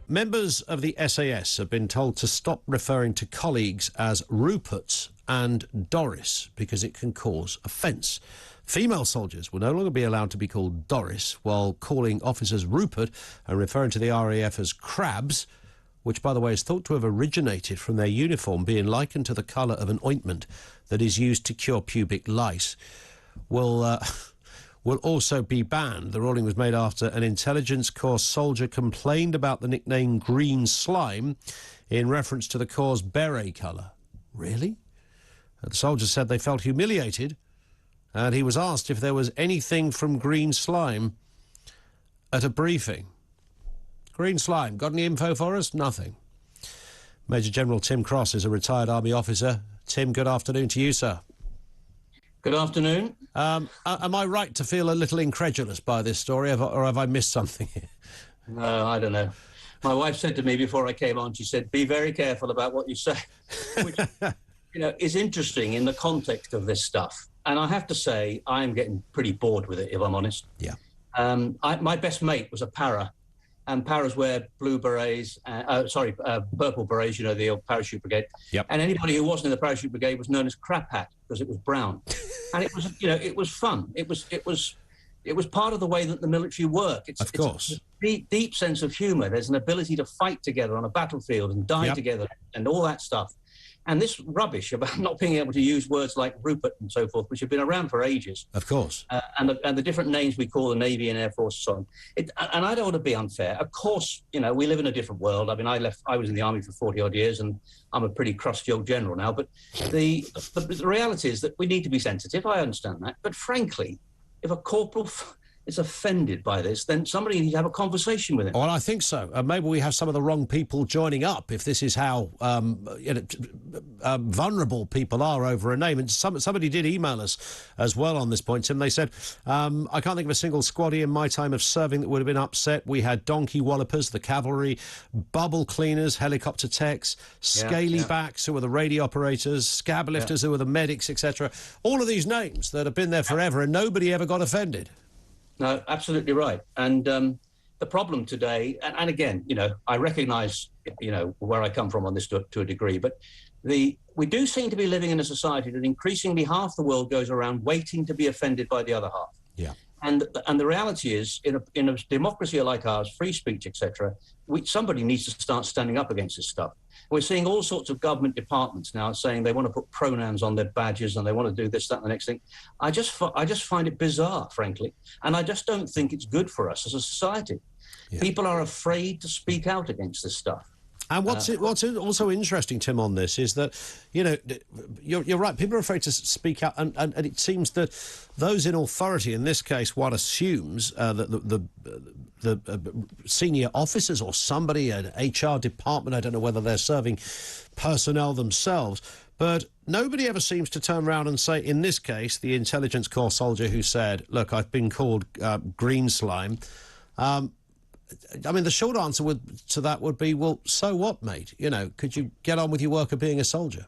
Members of the SAS have been told to stop referring to colleagues as Ruperts and Doris because it can cause offence. Female soldiers will no longer be allowed to be called Doris, while calling officers Rupert and referring to the RAF as crabs, which, by the way, is thought to have originated from their uniform being likened to the colour of an ointment that is used to cure pubic lice, will also be banned. The ruling was made after an intelligence corps soldier complained about the nickname green slime in reference to the corps' beret colour. Really? The soldier said they felt humiliated, and he was asked if there was anything from green slime at a briefing. Green slime, got any info for us? Nothing. Major General Tim Cross is a retired Army officer. Tim, good afternoon to you, sir. Good afternoon. Am I right to feel a little incredulous by this story, or have I missed something here? No, I don't know. My wife said to me before I came on, she said, be very careful about what you say, which is interesting in the context of this stuff. And I have to say, I'm getting pretty bored with it, if I'm honest. Yeah. My best mate was a para, and paras wear blue berets, purple berets, the old parachute brigade. Yep. And anybody who wasn't in the parachute brigade was known as crap hat because it was brown. And it was, it was fun. It was part of the way that the military work. Of course. It's a deep sense of humour. There's an ability to fight together on a battlefield and die together and all that stuff. And this rubbish about not being able to use words like Rupert and so forth, which have been around for ages. Of course. And the different names we call the Navy and Air Force and so on. And I don't want to be unfair. Of course, we live in a different world. I mean, I was in the Army for 40-odd years, and I'm a pretty crusty old general now. But the reality is that we need to be sensitive. I understand that. But frankly, if a corporal is offended by this, then somebody needs to have a conversation with him. Well, I think so. Maybe we have some of the wrong people joining up if this is how vulnerable people are over a name. And somebody did email us as well on this point, Tim. They said, I can't think of a single squaddy in my time of serving that would have been upset. We had donkey wallopers, the cavalry, bubble cleaners, helicopter techs, scaly backs who were the radio operators, scab lifters who were the medics, etc. All of these names that have been there forever, and nobody ever got offended. No, absolutely right. And the problem today, and again, I recognise, where I come from on this to a degree, but we do seem to be living in a society that increasingly half the world goes around waiting to be offended by the other half. Yeah. And the reality is, in a democracy like ours, free speech, etc., somebody needs to start standing up against this stuff. We're seeing all sorts of government departments now saying they want to put pronouns on their badges and they want to do this, that, and the next thing. I just find it bizarre, frankly, and I just don't think it's good for us as a society. Yeah. People are afraid to speak out against this stuff. And what's also interesting, Tim, on this is that, you're right, people are afraid to speak out, and it seems that those in authority, in this case, one assumes that the senior officers or somebody, an HR department, I don't know whether they're serving personnel themselves, but nobody ever seems to turn around and say, in this case, the intelligence corps soldier who said, look, I've been called green slime, I mean, the short answer to that would be, well, so what, mate? Could you get on with your work of being a soldier?